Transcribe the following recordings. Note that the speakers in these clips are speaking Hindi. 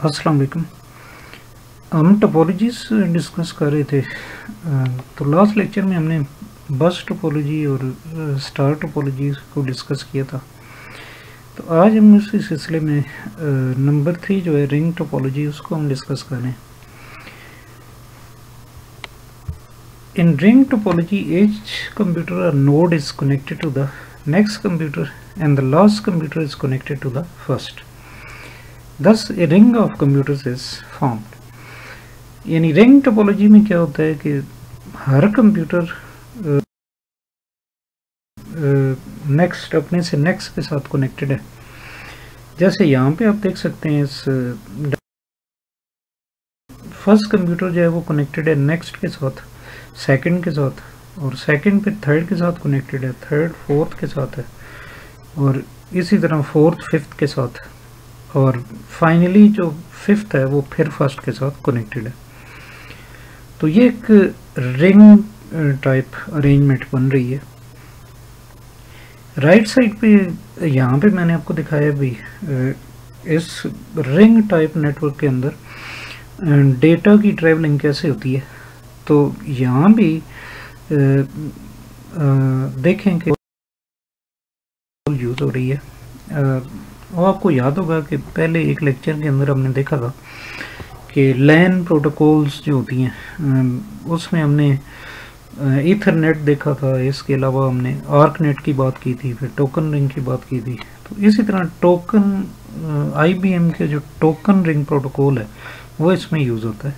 अस्सलाम वालेकुम। हम टोपोलॉजीज डिस्कस कर रहे थे। तो लास्ट लेक्चर में हमने बस टोपोलॉजी और स्टार टोपोलॉजी को डिस्कस किया था। तो आज हम उसी सिलसिले में नंबर 3 जो है रिंग टोपोलॉजी, उसको हम डिस्कस कर रहे हैं। In ring topology each computer or node is connected to the next computer and the last computer is connected to the first. Thus a ring of computers is formed. यानी रिंग टोपोलॉजी में क्या होता है कि हर कंप्यूटर नेक्स्ट अपने से नेक्स्ट के साथ कनेक्टेड है। जैसे यहाँ पे आप देख सकते हैं इस फर्स्ट कंप्यूटर जो है वो कनेक्टेड है नेक्स्ट के साथ, सेकंड के साथ, और सेकंड पे थर्ड के साथ कनेक्टेड है, थर्ड फोर्थ के साथ है, और इसी तरह फोर्थ फिफ्थ के साथ, और फाइनली जो फिफ्थ है वो फिर फर्स्ट के साथ कनेक्टेड है। तो ये एक रिंग टाइप अरेंजमेंट बन रही है। राइट साइड पे यहाँ पे मैंने आपको दिखाया भी इस रिंग टाइप नेटवर्क के अंदर डेटा की ट्रैवलिंग कैसे होती है। तो यहाँ भी देखें कि यूज हो रही है। और आपको याद होगा कि पहले एक लेक्चर के अंदर हमने देखा था कि लैन प्रोटोकॉल्स जो होती हैं उसमें हमने ईथरनेट देखा था, इसके अलावा हमने आर्कनेट की बात की थी, फिर टोकन रिंग की बात की थी। तो इसी तरह टोकन IBM के जो टोकन रिंग प्रोटोकॉल है वो इसमें यूज़ होता है।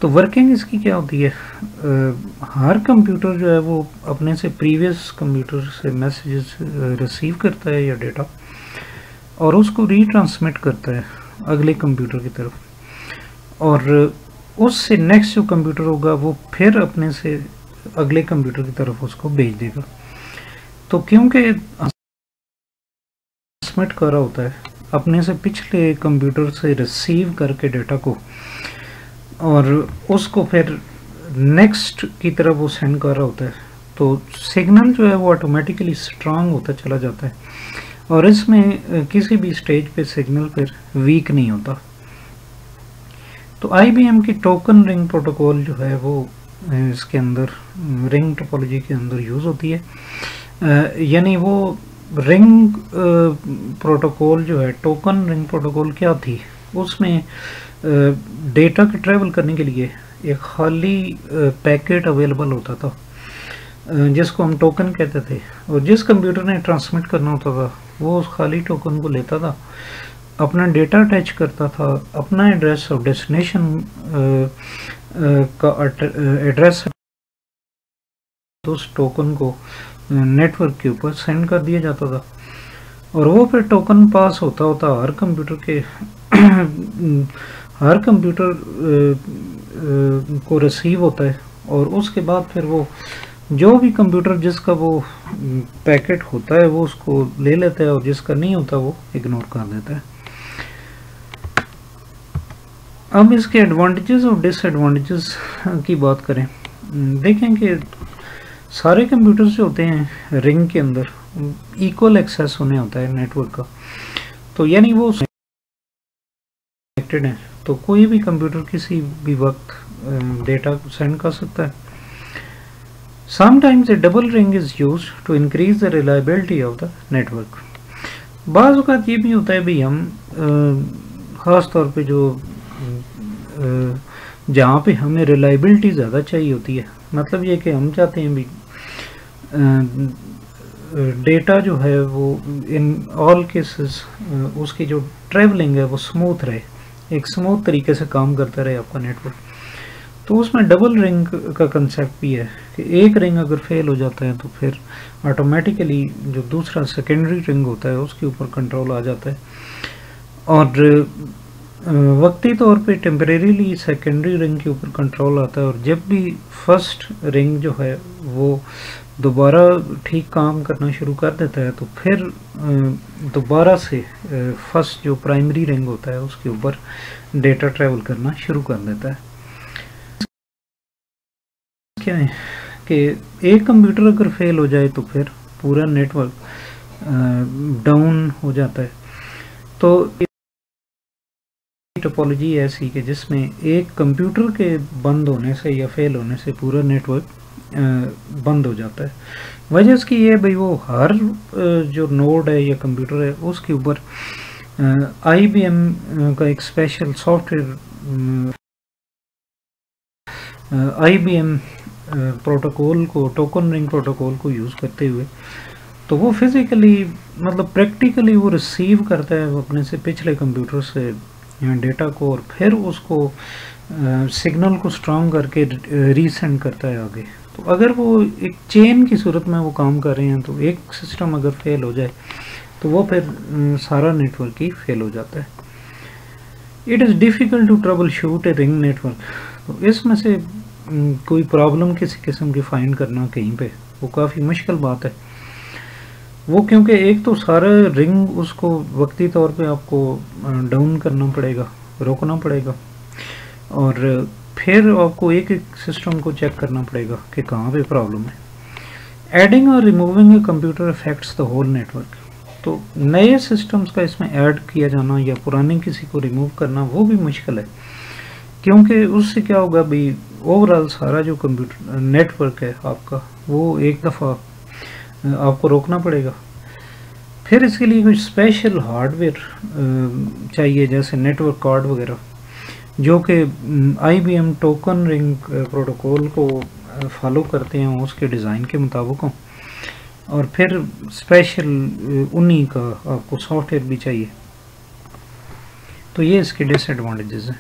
तो वर्किंग इसकी क्या होती है, हर कंप्यूटर जो है वो अपने से प्रीवियस कंप्यूटर से मैसेजेस रिसीव करता है या डेटा, और उसको रीट्रांसमिट करता है अगले कंप्यूटर की तरफ, और उससे नेक्स्ट जो कंप्यूटर होगा वो फिर अपने से अगले कंप्यूटर की तरफ उसको भेज देगा। तो क्योंकि ट्रांसमिट कर रहा होता है अपने से पिछले कंप्यूटर से रिसीव करके डेटा को, और उसको फिर नेक्स्ट की तरफ वो सेंड कर रहा होता है, तो सिग्नल जो है वो ऑटोमेटिकली स्ट्रांग होता चला जाता है, और इसमें किसी भी स्टेज पे सिग्नल फिर वीक नहीं होता। तो IBM की टोकन रिंग प्रोटोकॉल जो है वो इसके अंदर रिंग टोपोलॉजी के अंदर यूज़ होती है। यानी वो रिंग प्रोटोकॉल जो है, टोकन रिंग प्रोटोकॉल क्या थी, उसमें डेटा के ट्रैवल करने के लिए एक खाली पैकेट अवेलेबल होता था जिसको हम टोकन कहते थे, और जिस कंप्यूटर ने ट्रांसमिट करना होता था वो उस खाली टोकन को लेता था, अपना डेटा अटैच करता था, अपना एड्रेस और डेस्टिनेशन का एड्रेस उस टोकन को नेटवर्क के ऊपर सेंड कर दिया जाता था, और वो फिर टोकन पास होता होता हर कंप्यूटर के हर कंप्यूटर को रिसीव होता है, और उसके बाद फिर वो जो भी कंप्यूटर जिसका वो पैकेट होता है वो उसको ले लेता है, और जिसका नहीं होता वो इग्नोर कर देता है। अब इसके एडवांटेजेस और डिसएडवांटेजेस की बात करें, देखें कि सारे कंप्यूटर्स जो होते हैं रिंग के अंदर इक्वल एक्सेस होने होता है नेटवर्क का। तो यानी वो कनेक्टेड है, तो कोई भी कंप्यूटर किसी भी वक्त डेटा सेंड कर सकता है। Sometimes a double ring is used to increase the reliability of the network. बाज़ औक़ात ये भी होता है भी हम ख़ास तौर पे जो जहाँ पे हमें रिलायबिलिटी ज़्यादा चाहिए होती है, मतलब ये कि हम चाहते हैं भी डेटा जो है वो इन ऑल केसेस उसकी जो ट्रैवलिंग है वो स्मूथ रहे, एक स्मूथ तरीके से काम करता रहे आपका नेटवर्क। तो उसमें डबल रिंग का कंसेप्ट भी है कि एक रिंग अगर फेल हो जाता है तो फिर ऑटोमेटिकली जो दूसरा सेकेंडरी रिंग होता है उसके ऊपर कंट्रोल आ जाता है, और वक्ती तौर पे टेम्परेरीली सेकेंडरी रिंग के ऊपर कंट्रोल आता है, और जब भी फर्स्ट रिंग जो है वो दोबारा ठीक काम करना शुरू कर देता है तो फिर दोबारा से फर्स्ट जो प्राइमरी रिंग होता है उसके ऊपर डेटा ट्रैवल करना शुरू कर देता है। क्या है कि एक कंप्यूटर अगर फेल हो जाए तो फिर पूरा नेटवर्क डाउन हो जाता है। तो टोपोलॉजी ऐसी कि जिसमें एक कंप्यूटर के बंद होने से या फेल होने से पूरा नेटवर्क बंद हो जाता है। वजह इसकी ये भाई वो हर जो नोड है या कंप्यूटर है उसके ऊपर IBM का एक स्पेशल सॉफ्टवेयर IBM प्रोटोकॉल को, टोकन रिंग प्रोटोकॉल को यूज़ करते हुए, तो वो फिज़िकली मतलब प्रैक्टिकली वो रिसीव करता है अपने से पिछले कंप्यूटर से डेटा को, और फिर उसको सिग्नल को स्ट्रॉन्ग करके रीसेंड करता है आगे। तो अगर वो एक चेन की सूरत में वो काम कर रहे हैं, तो एक सिस्टम अगर फेल हो जाए तो वो फिर सारा नेटवर्क ही फेल हो जाता है। It is difficult to trouble shoot a ring network. तो इसमें से कोई प्रॉब्लम किसी किस्म की फाइंड करना कहीं पे वो काफ़ी मुश्किल बात है। वो क्योंकि एक तो सारा रिंग उसको वक्ती तौर पे आपको डाउन करना पड़ेगा, रोकना पड़ेगा, और फिर आपको एक एक सिस्टम को चेक करना पड़ेगा कि कहाँ पे प्रॉब्लम है। एडिंग और removing a computer affects the whole network. तो नए सिस्टम्स का इसमें ऐड किया जाना या पुराने किसी को रिमूव करना वो भी मुश्किल है, क्योंकि उससे क्या होगा भाई ओवरऑल सारा जो कंप्यूटर नेटवर्क है आपका वो एक दफ़ा आपको रोकना पड़ेगा। फिर इसके लिए कुछ स्पेशल हार्डवेयर चाहिए, जैसे नेटवर्क कार्ड वगैरह, जो कि IBM टोकन रिंग प्रोटोकॉल को फॉलो करते हैं उसके डिज़ाइन के मुताबिक हो, और फिर स्पेशल उन्हीं का आपको सॉफ्टवेयर भी चाहिए। तो ये इसके डिसएडवांटेजेस हैं।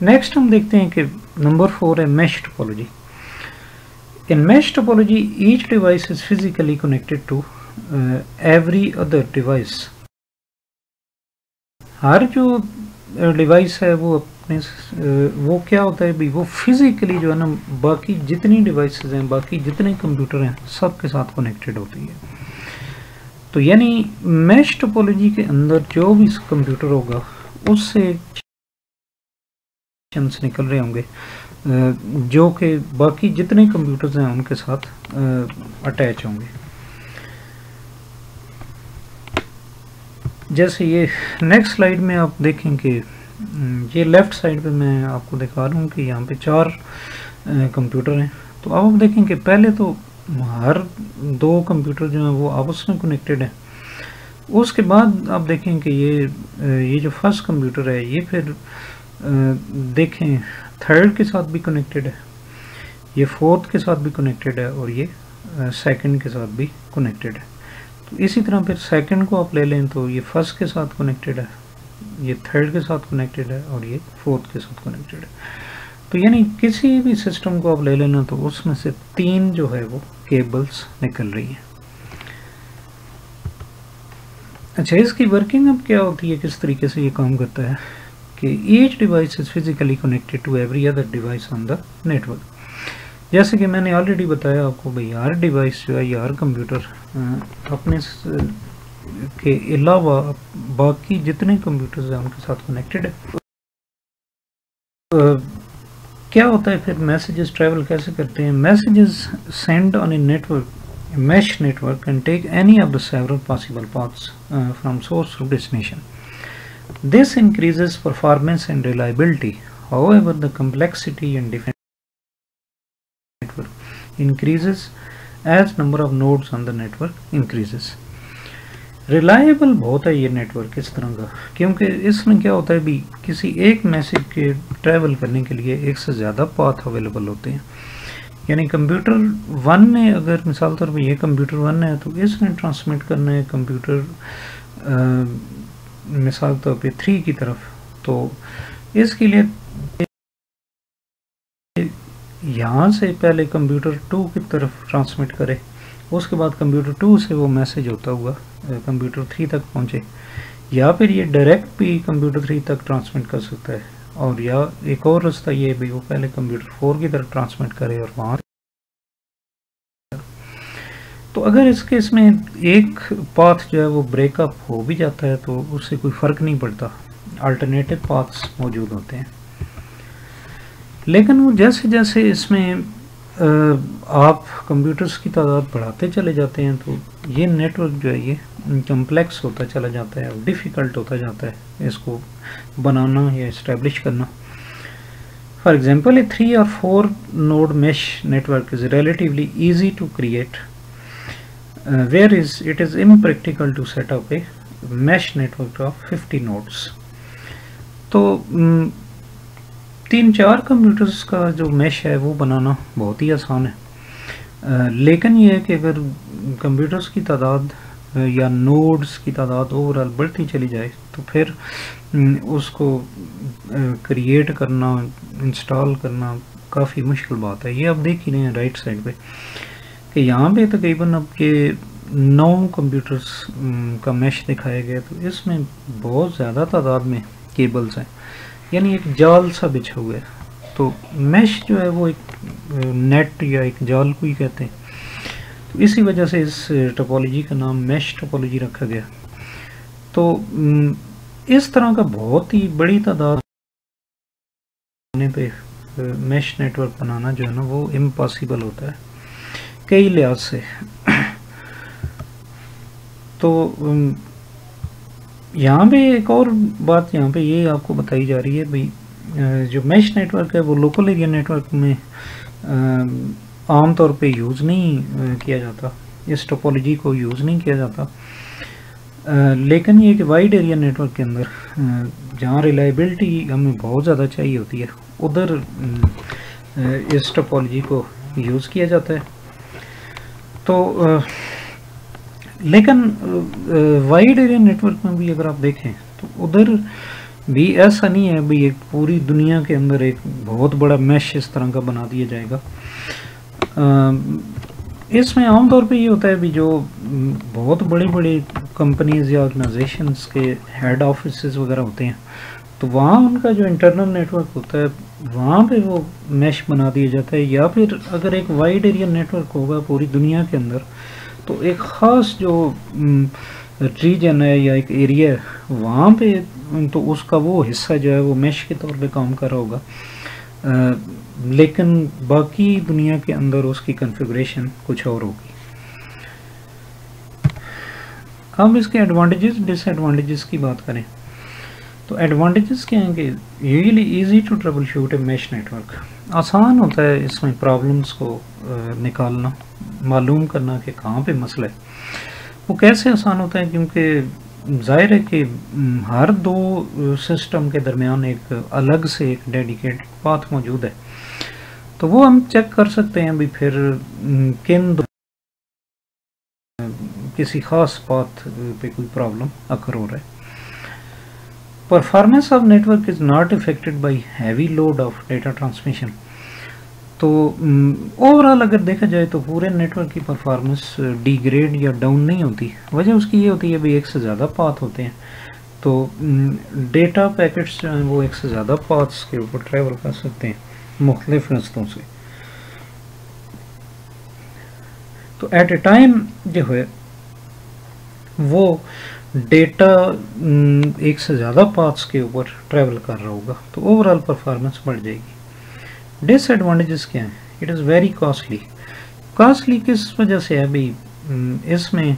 नेक्स्ट हम देखते हैं कि नंबर 4 है mesh topology. In mesh topology each device is physically connected to every other device. हर जो डिवाइस है वो अपने वो क्या होता है भाई वो फिजिकली जो है ना बाकी जितनी डिवाइसेस हैं, बाकी जितने कंप्यूटर हैं सब के साथ कनेक्टेड होती है। तो यानी मैश टोपोलॉजी के अंदर जो भी कंप्यूटर होगा उससे निकल रहे होंगे जो कि बाकी जितने कंप्यूटर्स हैं उनके साथ अटैच होंगे। जैसे ये नेक्स्ट स्लाइड में आप देखें कि ये लेफ़्ट साइड पे मैं आपको दिखा रहा हूँ कि यहाँ पे 4 कंप्यूटर हैं। तो अब आप देखें कि पहले तो हर 2 कंप्यूटर जो हैं वो आपस में कनेक्टेड हैं। उसके बाद आप देखें कि ये जो फर्स्ट कंप्यूटर है ये फिर देखें थर्ड के साथ भी कनेक्टेड है, ये फोर्थ के साथ भी कनेक्टेड है, और ये सेकंड के साथ भी कनेक्टेड है। तो इसी तरह फिर सेकंड को आप ले लें तो ये फर्स्ट के साथ कनेक्टेड है, ये थर्ड के साथ कनेक्टेड है, और ये फोर्थ के साथ कनेक्टेड है। तो यानी किसी भी सिस्टम को आप ले लेना तो उसमें से 3 जो है वो केबल्स निकल रही हैं। अच्छा, इसकी वर्किंग अब क्या होती है, किस तरीके से ये काम करता है कि each device is physically connected to every other device on the network. जैसे कि मैंने ऑलरेडी बताया आपको भाई हर डिवाइस जो है या हर कंप्यूटर अपने के अलावा बाकी जितने कंप्यूटर्स हैं उनके साथ कनेक्टेड है। क्या होता है फिर मैसेजेस ट्रैवल कैसे करते हैं? Messages send on a network, mesh network can take any of the several possible paths from source to destination. This increases performance and reliability. However, the complexity and different network increases as number of nodes on the network increases. Reliable बहुत है ये नेटवर्क इस तरह का, क्योंकि इसमें क्या होता है भी किसी एक मैसेज के ट्रैवल करने के लिए एक से ज़्यादा पाथ अवेलेबल होते हैं। यानी कंप्यूटर 1 ने अगर मिसाल तौर पे ये कंप्यूटर 1 है तो इसने ट्रांसमिट करना है कंप्यूटर मिसाल तौर पे 3 की तरफ, तो इसके लिए यहाँ से पहले कंप्यूटर 2 की तरफ ट्रांसमिट करे, उसके बाद कंप्यूटर 2 से वो मैसेज होता हुआ कंप्यूटर 3 तक पहुँचे, या फिर ये डायरेक्ट भी कंप्यूटर 3 तक ट्रांसमिट कर सकता है, और या एक और रास्ता ये भी वो पहले कंप्यूटर 4 की तरफ ट्रांसमिट करे और वहाँ। तो अगर इसके इसमें एक पाथ जो है वो ब्रेकअप हो भी जाता है तो उससे कोई फ़र्क नहीं पड़ता, अल्टरनेटिव पाथ्स मौजूद होते हैं। लेकिन वो जैसे जैसे इसमें आप कंप्यूटर्स की तादाद बढ़ाते चले जाते हैं तो ये नेटवर्क जो है ये कम्प्लेक्स होता चला जाता है, डिफ़िकल्ट होता जाता है इसको बनाना या इस्टेब्लिश करना। For example A 3 or 4 node mesh network is relatively easy to create, whereas it is impractical to set up a mesh network of 50 nodes। तो 3-4 कंप्यूटर्स का जो मैश है वो बनाना बहुत ही आसान है, लेकिन ये है कि अगर कंप्यूटर्स की तादाद या नोड्स की तादाद ओवरऑल बढ़ती चली जाए तो फिर उसको क्रिएट करना, इंस्टॉल करना काफ़ी मुश्किल बात है। ये आप देख ही रहे हैं राइट साइड पे कि यहाँ पे तकरीबन आपके 9 कंप्यूटर्स का मैश दिखाया गया, तो इसमें बहुत ज़्यादा तादाद में केबल्स हैं, यानी एक जाल सा बिछा हुआ है। तो मैश जो है वो एक नेट या एक जाल को ही कहते हैं, तो इसी वजह से इस टोपोलॉजी का नाम मैश टोपोलॉजी रखा गया। तो इस तरह का बहुत ही बड़ी तादाद पे मैश नेटवर्क बनाना जो है ना वो इम्पॉसिबल होता है कई लिहाज से। तो यहाँ पे एक और बात यहाँ पे ये आपको बताई जा रही है भाई, जो मैश नेटवर्क है वो लोकल एरिया नेटवर्क में आम तौर पे यूज़ नहीं किया जाता, इस टोपोलॉजी को यूज़ नहीं किया जाता, लेकिन ये कि वाइड एरिया नेटवर्क के अंदर जहाँ रिलायबिलिटी हमें बहुत ज़्यादा चाहिए होती है उधर इस टोपोलॉजी को यूज़ किया जाता है। तो लेकिन वाइड एरिया नेटवर्क में भी अगर आप देखें तो उधर भी ऐसा नहीं है भाई एक पूरी दुनिया के अंदर एक बहुत बड़ा मैश इस तरह का बना दिया जाएगा। इसमें आमतौर पे ये होता है भी जो बहुत बड़ी बड़ी कंपनीज या ऑर्गेनाइजेशंस के हेड ऑफिसेज वगैरह होते हैं तो वहाँ उनका जो इंटरनल नेटवर्क होता है वहाँ पे वो मैश बना दिया जाता है, या फिर अगर एक वाइड एरिया नेटवर्क होगा पूरी दुनिया के अंदर तो एक ख़ास जो रीजन है या एक एरिया है वहाँ पे तो उसका वो हिस्सा जो है वो मैश के तौर पे काम कर रहा होगा, लेकिन बाकी दुनिया के अंदर उसकी कॉन्फ़िगरेशन कुछ और होगी। अब इसके एडवांटेजेस डिसएडवांटेजेस की बात करें तो एडवांटेजेस क्या हैं कि usually easy to trouble shoot a mesh network, आसान होता है इसमें प्रॉब्लम्स को निकालना, मालूम करना कि कहाँ पे मसला है। वो कैसे आसान होता है क्योंकि जाहिर है कि हर दो सिस्टम के दरमियान एक अलग से एक डेडिकेटेड पाथ मौजूद है, तो वो हम चेक कर सकते हैं भी फिर किन किसी खास पाथ पे कोई प्रॉब्लम अकर हो रहा है। Performance of network is not affected by heavy load of data transmission. तो ओवरऑल अगर देखा जाए तो पूरे नेटवर्क की परफॉर्मेंस डिग्रेड या डाउन नहीं होती। वजह उसकी ये होती है भी एक से ज़्यादा पाथ होते हैं, तो डेटा पैकेट्स जो हैं वो एक से ज़्यादा पाथ्स के ऊपर ट्रैवल कर सकते हैं मुख्तलिफ रास्तों से। तो एट ए टाइम जो है वो डेटा एक से ज़्यादा पाथ्स के ऊपर ट्रैवल कर रहा होगा, तो ओवरऑल परफॉर्मेंस बढ़ जाएगी। डिसएडवांटेजेस क्या हैं? It is very costly. Costly किस वजह से है भाई? इसमें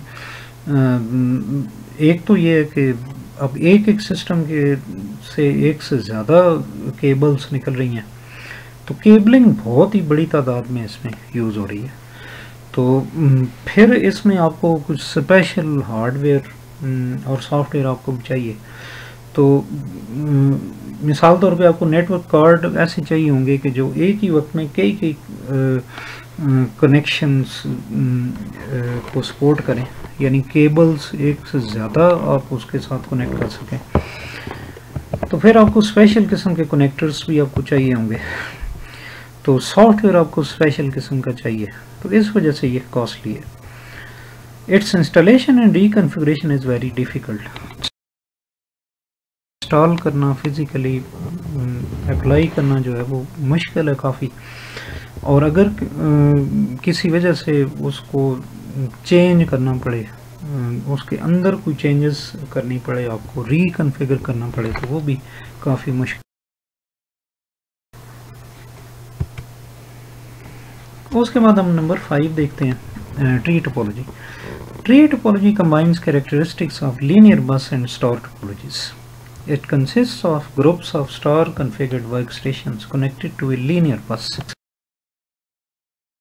एक तो ये है कि अब एक सिस्टम के से एक से ज़्यादा केबल्स निकल रही हैं, तो केबलिंग बहुत ही बड़ी तादाद में इसमें यूज़ हो रही है। तो फिर इसमें आपको कुछ स्पेशल हार्डवेयर और सॉफ्टवेयर आपको चाहिए। तो मिसाल तौर पे आपको नेटवर्क कार्ड ऐसे चाहिए होंगे कि जो एक ही वक्त में कई कनेक्शंस को सपोर्ट करें, यानी केबल्स एक से ज़्यादा आप उसके साथ कनेक्ट कर सकें। तो फिर आपको स्पेशल किस्म के कनेक्टर्स भी आपको चाहिए होंगे, तो सॉफ्टवेयर आपको स्पेशल किस्म का चाहिए, तो इस वजह से ये कॉस्टली है। Its installation and reconfiguration is very difficult. Install करना, फिज़िकली अप्लाई करना जो है वो मुश्किल है काफ़ी, और अगर किसी वजह से उसको चेंज करना पड़े, उसके अंदर कोई चेंजेस करनी पड़े, आपको रीकॉन्फ़िगर करना पड़े, तो वो भी काफ़ी मुश्किल। उसके बाद हम नंबर 5 देखते हैं, tree topology. Tree topology combines characteristics of linear bus and star topologies. It consists of groups of star configured workstations connected to a linear bus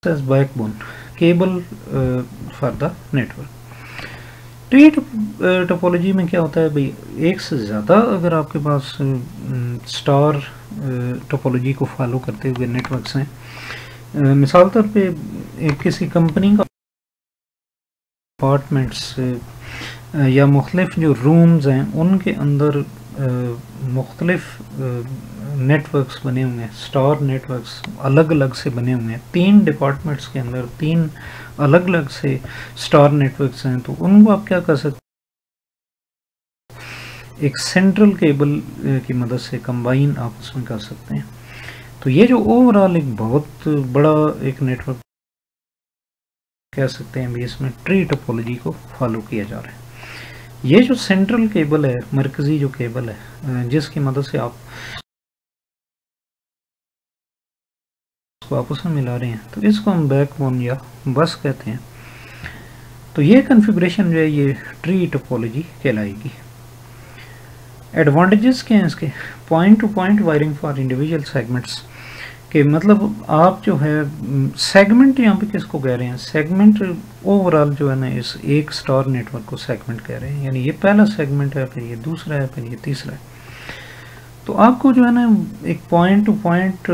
as backbone cable for the network. Tree topology में क्या होता है भाई, एक से ज़्यादा अगर आपके पास स्टार टोपोलॉजी को फॉलो करते हुए नेटवर्क्स हैं, मिसाल तौर पे किसी कंपनी का अपार्टमेंट्स या मुख्तलिफ जो रूम्स हैं उनके अंदर मुख्तलिफ नेटवर्क्स बने हुए हैं, स्टार नेटवर्क्स अलग अलग से बने हुए हैं। 3 डिपार्टमेंट्स के अंदर 3 अलग अलग से स्टार नेटवर्क्स हैं, तो उनको आप क्या कर सकते हैं, एक सेंट्रल केबल की मदद से कंबाइन आप उसमें कर सकते हैं। तो ये जो ओवरऑल एक बहुत बड़ा एक नेटवर्क कह सकते हैं भी, इसमें ट्री टोपोलॉजी को फॉलो किया जा रहा है। ये जो सेंट्रल केबल है, मरकजी जो केबल है जिसकी मदद से आप आपस में मिला रहे हैं, तो इसको हम बैकबोन या बस कहते हैं। तो ये कॉन्फ़िगरेशन जो है ये ट्री टोपोलॉजी कहलाएगी। एडवांटेजेस क्या हैं इसके, point two point wiring for individual segments के, मतलब आप जो है सेगमेंट यहाँ पे किसको कह रहे हैं, सेगमेंट ओवरऑल जो है ना इस एक स्टार नेटवर्क को सेगमेंट कह रहे हैं, यानी ये पहला सेगमेंट है, फिर ये दूसरा है, फिर ये तीसरा है। तो आपको जो है ना एक पॉइंट टू पॉइंट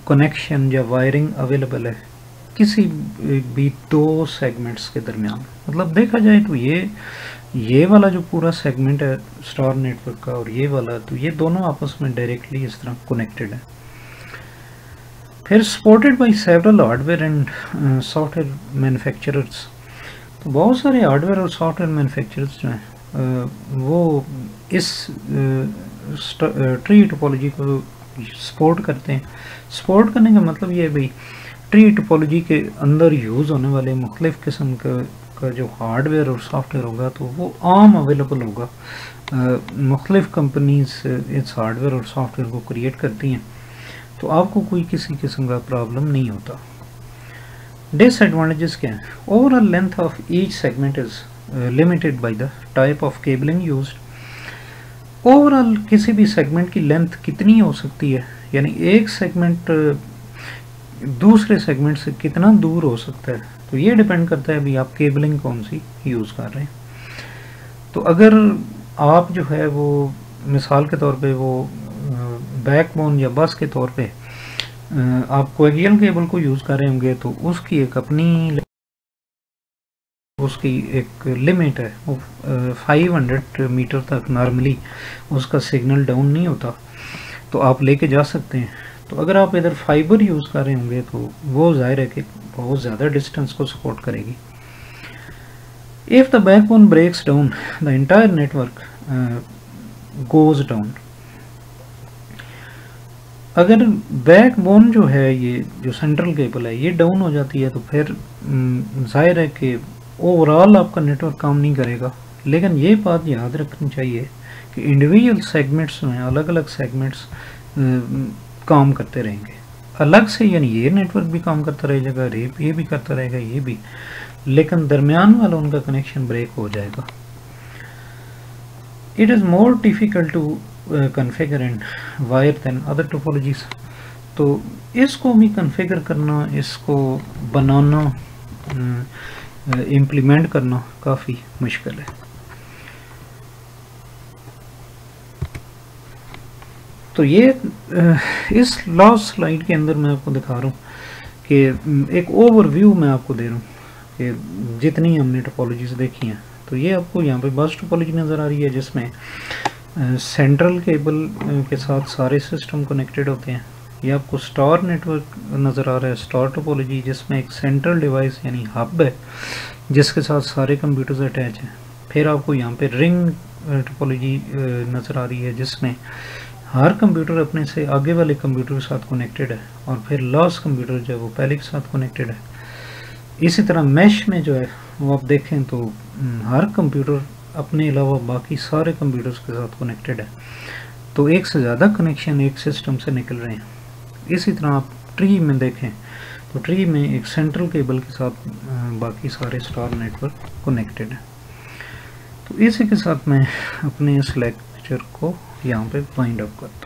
कनेक्शन या वायरिंग अवेलेबल है किसी भी 2 सेगमेंट्स के दरमियान। मतलब देखा जाए तो ये वाला जो पूरा सेगमेंट है स्टार नेटवर्क का और ये वाला, तो ये दोनों आपस में डायरेक्टली इस तरह कनेक्टेड है। फिर supported by several hardware and software manufacturers, तो बहुत सारे हार्डवेयर और सॉफ्टवेयर मैन्युफैक्चरर्स जो हैं वो इस ट्री टोपोलॉजी को सपोर्ट करते हैं। सपोर्ट करने का मतलब ये है भाई, ट्री टोपोलॉजी के अंदर यूज़ होने वाले मुख्तलिफ़ किस्म का जो हार्डवेयर और सॉफ्टवेयर होगा तो वो आम अवेलेबल होगा। मुख्तलिफ़ कंपनीज इस हार्डवेयर और सॉफ्टवेयर को क्रिएट करती हैं, तो आपको कोई किसी किस्म का प्रॉब्लम नहीं होता। डिसएडवांटेजेस क्या हैं, overall length of each segment is limited by the type of cabling used. Overall किसी भी सेगमेंट की लेंथ कितनी हो सकती है, यानी एक सेगमेंट दूसरे सेगमेंट से कितना दूर हो सकता है, तो ये डिपेंड करता है भी आप केबलिंग कौन सी यूज़ कर रहे हैं। तो अगर आप जो है वो मिसाल के तौर पे वो बैकबोन या बस के तौर पे आप कोएक्सियल केबल को यूज़ कर रहे होंगे, तो उसकी एक अपनी उसकी एक लिमिट है, वो 500 मीटर तक नॉर्मली उसका सिग्नल डाउन नहीं होता, तो आप लेके जा सकते हैं। तो अगर आप इधर फाइबर यूज़ कर रहे होंगे तो वो जाहिर है कि बहुत ज़्यादा डिस्टेंस को सपोर्ट करेगी। If the backbone breaks down the entire network goes down, अगर बैकबोन जो है ये जो सेंट्रल केबल है ये डाउन हो जाती है, तो फिर जाहिर है कि ओवरऑल आपका नेटवर्क काम नहीं करेगा। लेकिन ये बात याद रखनी चाहिए कि इंडिविजुअल सेगमेंट्स में अलग अलग सेगमेंट्स काम करते रहेंगे अलग से, यानी ये नेटवर्क भी काम करता रहेगा, ये भी करता रहेगा, ये भी, लेकिन दरमियान वाला उनका कनेक्शन ब्रेक हो जाएगा। It is more difficult to configure and wire than other topologies, तो इसको भी कन्फिगर करना, इसको बनाना, इम्प्लीमेंट करना काफ़ी मुश्किल है। तो ये इस लास्ट स्लाइड के अंदर मैं आपको दिखा रहा हूँ कि एक ओवरव्यू मैं आपको दे रहा हूँ कि जितनी हमने टोपोलॉजीज देखी हैं, तो ये आपको यहाँ पे बस टोपोलॉजी नज़र आ रही है जिसमें सेंट्रल केबल के साथ सारे सिस्टम कनेक्टेड होते हैं। ये आपको स्टार नेटवर्क नज़र आ रहा है, स्टार टोपोलॉजी, जिसमें एक सेंट्रल डिवाइस यानी हब है जिसके साथ सारे कंप्यूटर्स अटैच हैं। फिर आपको यहाँ पे रिंग टोपोलॉजी नज़र आ रही है जिसमें हर कंप्यूटर अपने से आगे वाले कंप्यूटर के साथ कनेक्टेड है, और फिर लास्ट कंप्यूटर जो है वो पहले के साथ कनेक्टेड है। इसी तरह मैश में जो है वो आप देखें तो हर कंप्यूटर अपने अलावा बाकी सारे कंप्यूटर्स के साथ कनेक्टेड है, तो एक से ज़्यादा कनेक्शन एक सिस्टम से निकल रहे हैं। इसी तरह आप ट्री में देखें तो ट्री में एक सेंट्रल केबल के साथ बाकी सारे स्टार नेटवर्क कनेक्टेड है। तो इसी के साथ मैं अपने इस लेक्चर को यहाँ पे वाइंड अप करता हूँ।